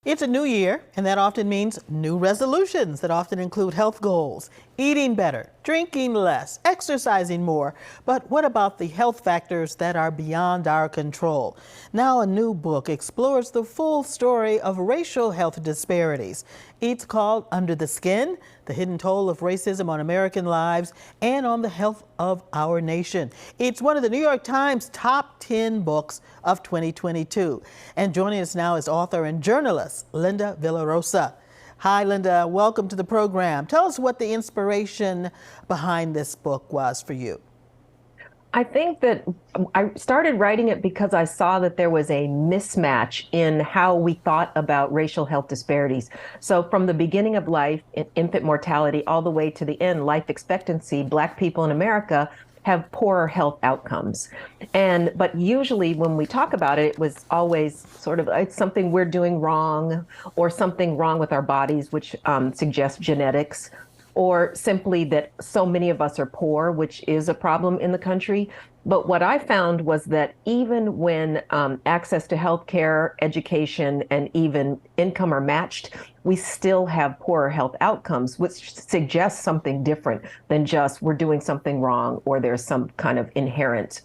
It's a new year, and that often means new resolutions that often include health goals, eating better, drinking less, exercising more. But what about the health factors that are beyond our control? Now a new book explores the full story of racial health disparities. It's called Under the Skin: The Hidden Toll of Racism on American Lives and on the Health of Our Nation. It's one of the New York Times top 10 books of 2022. And joining us now is author and journalist Linda Villarosa. Hi, Linda. Welcome to the program. Tell us what the inspiration behind this book was for you. I think that I started writing it because I saw that there was a mismatch in how we thought about racial health disparities. So from the beginning of life, infant mortality, all the way to the end, life expectancy, Black people in America have poorer health outcomes. But usually when we talk about it, it was always sort of, it's something we're doing wrong or something wrong with our bodies, which suggests genetics, or simply that so many of us are poor, which is a problem in the country. But what I found was that even when access to healthcare, education, and even income are matched, we still have poorer health outcomes, which suggests something different than just we're doing something wrong or there's some kind of inherent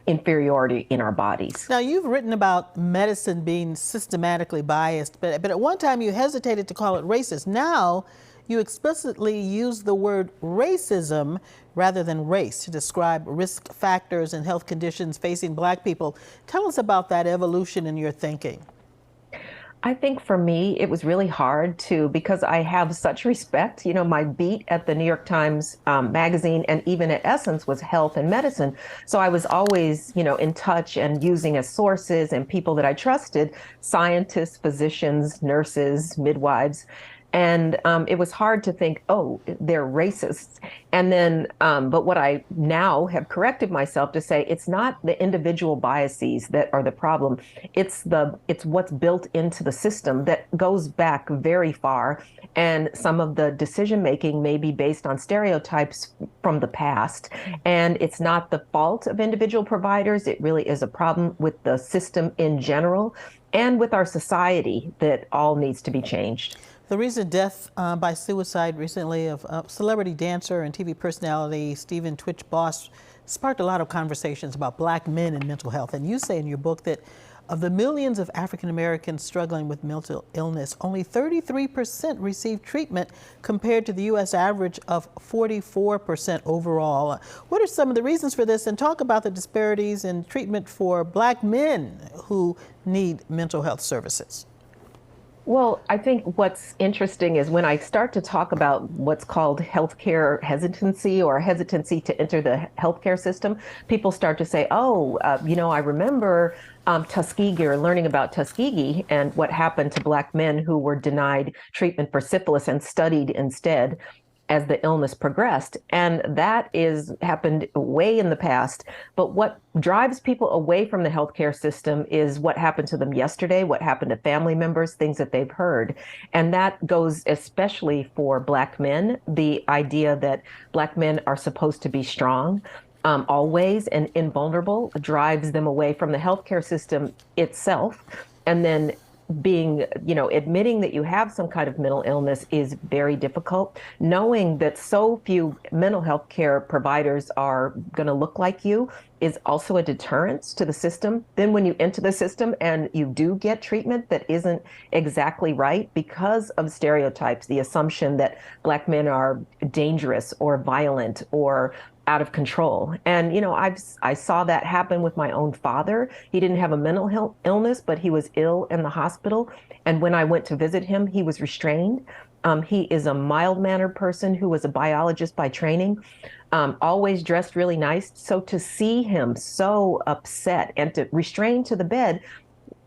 inferiority in our bodies. Now, you've written about medicine being systematically biased, but at one time you hesitated to call it racist. Now, you explicitly use the word racism rather than race to describe risk factors and health conditions facing Black people. Tell us about that evolution in your thinking. I think for me, it was really hard to, because I have such respect. You know, my beat at the New York Times magazine and even at Essence was health and medicine. So I was always, in touch and using as sources and people that I trusted, scientists, physicians, nurses, midwives. And it was hard to think, oh, they're racists. And then, but what I now have corrected myself to say, it's not the individual biases that are the problem. It's what's built into the system that goes back very far. And some of the decision making may be based on stereotypes from the past. And it's not the fault of individual providers. It really is a problem with the system in general and with our society that all needs to be changed. The recent death by suicide recently of celebrity dancer and TV personality Stephen Twitch Boss sparked a lot of conversations about Black men and mental health. And you say in your book that of the millions of African Americans struggling with mental illness, only 33% receive treatment compared to the U.S. average of 44% overall. What are some of the reasons for this? And talk about the disparities in treatment for Black men who need mental health services. Well, I think what's interesting is when I start to talk about what's called healthcare hesitancy or hesitancy to enter the healthcare system, people start to say, oh, I remember Tuskegee, or learning about Tuskegee and what happened to Black men who were denied treatment for syphilis and studied instead as the illness progressed. And that happened way in the past. But what drives people away from the healthcare system is what happened to them yesterday, what happened to family members, things that they've heard. And that goes especially for Black men, the idea that Black men are supposed to be strong. Always, and invulnerable drives them away from the healthcare system itself. And then admitting that you have some kind of mental illness is very difficult. Knowing that so few mental health care providers are going to look like you is also a deterrence to the system. Then when you enter the system and you do get treatment that isn't exactly right because of stereotypes, the assumption that Black men are dangerous or violent or out of control. And, I saw that happen with my own father. He didn't have a mental health illness, but he was ill in the hospital. And when I went to visit him, he was restrained. He is a mild-mannered person who was a biologist by training, always dressed really nice. So to see him so upset and to restrain to the bed,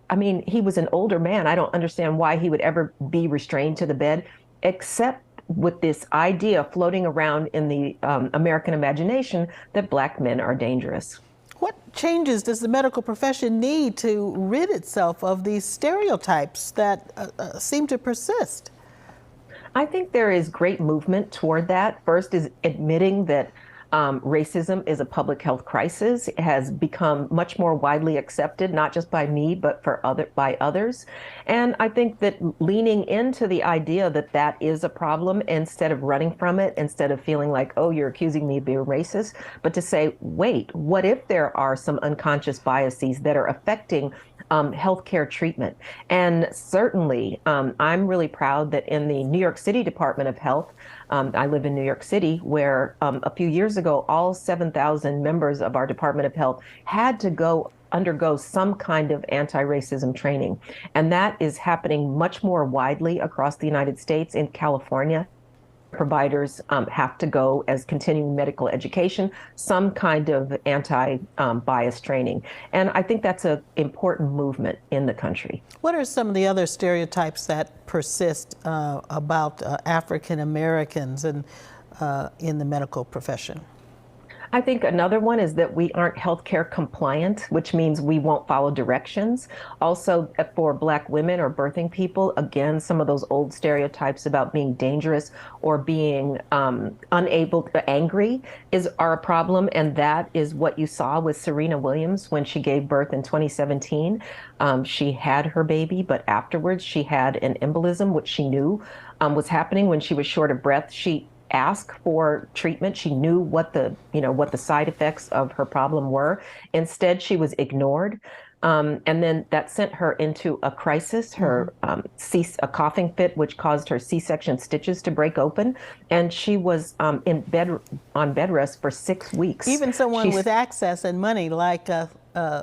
I mean, he was an older man. I don't understand why he would ever be restrained to the bed, except with this idea floating around in the American imagination that Black men are dangerous. What changes does the medical profession need to rid itself of these stereotypes that seem to persist? I think there is great movement toward that. First is admitting that Racism is a public health crisis. It has become much more widely accepted, not just by me, but by others. And I think that leaning into the idea that that is a problem instead of running from it, instead of feeling like, oh, you're accusing me of being racist, but to say, wait, what if there are some unconscious biases that are affecting healthcare treatment? And certainly, I'm really proud that in the New York City Department of Health, I live in New York City, where a few years ago, all 7,000 members of our Department of Health had to undergo some kind of anti-racism training. And that is happening much more widely across the United States. In California, providers have to go as continuing medical education, some kind of anti-bias training. And I think that's an important movement in the country. What are some of the other stereotypes that persist about African Americans and in the medical profession? I think another one is that we aren't healthcare compliant, which means we won't follow directions. Also, for Black women or birthing people, again, some of those old stereotypes about being dangerous or being angry are a problem. And that is what you saw with Serena Williams when she gave birth in 2017. She had her baby, but afterwards she had an embolism, which she knew was happening. When she was short of breath, she ask for treatment. She knew what the side effects of her problem were. Instead, she was ignored. And then that sent her into a crisis, a coughing fit, which caused her C-section stitches to break open. And she was on bed rest for 6 weeks. Even someone with access and money like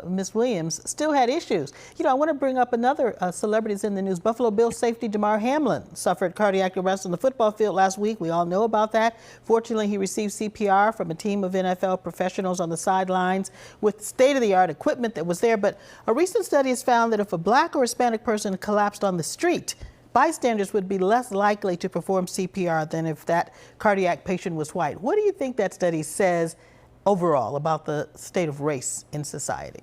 Ms. Williams still had issues. You know, I want to bring up another celebrities in the news. Buffalo Bills safety Damar Hamlin suffered cardiac arrest on the football field last week. We all know about that. Fortunately, he received CPR from a team of NFL professionals on the sidelines with state-of-the-art equipment that was there. But a recent study has found that if a Black or Hispanic person collapsed on the street, bystanders would be less likely to perform CPR than if that cardiac patient was white. What do you think that study says overall about the state of race in society?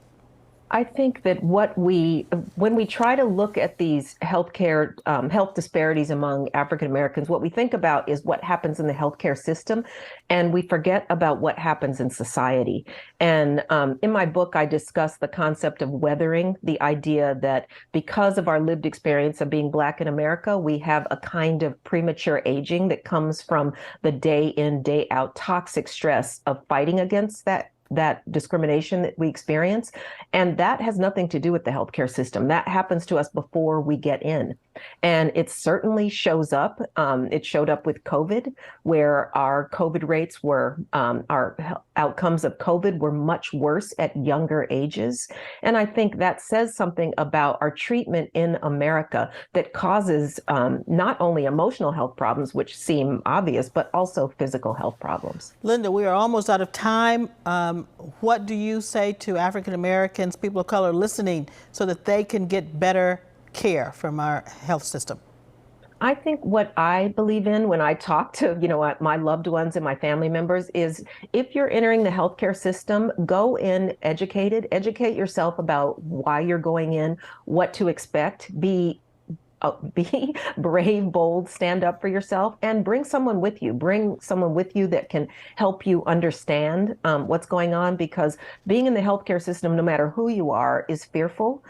I think that when we try to look at these health disparities among African Americans, what we think about is what happens in the healthcare system, and we forget about what happens in society. And in my book, I discuss the concept of weathering, the idea that because of our lived experience of being Black in America, we have a kind of premature aging that comes from the day in, day out toxic stress of fighting against that discrimination that we experience. And that has nothing to do with the healthcare system. That happens to us before we get in. And it certainly shows up. It showed up with COVID, where our COVID rates our outcomes of COVID were much worse at younger ages. And I think that says something about our treatment in America that causes not only emotional health problems, which seem obvious, but also physical health problems. Linda, we are almost out of time. What do you say to African Americans, people of color listening, so that they can get better care from our health system? I think what I believe in when I talk to, my loved ones and my family members is if you're entering the healthcare system, go in educated, educate yourself about why you're going in, what to expect, be brave, bold, stand up for yourself, and bring someone with you. Bring someone with you that can help you understand what's going on, because being in the healthcare system, no matter who you are, is fearful.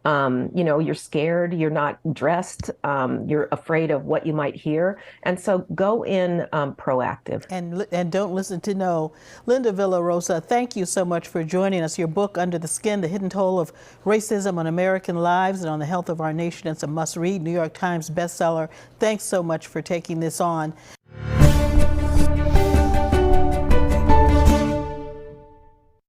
You're scared, you're not dressed, you're afraid of what you might hear. And so go in proactive. And don't listen to no. Linda Villarosa, thank you so much for joining us. Your book, Under the Skin, The Hidden Toll of Racism on American Lives and on the Health of Our Nation. It's a must-read, New York Times bestseller. Thanks so much for taking this on.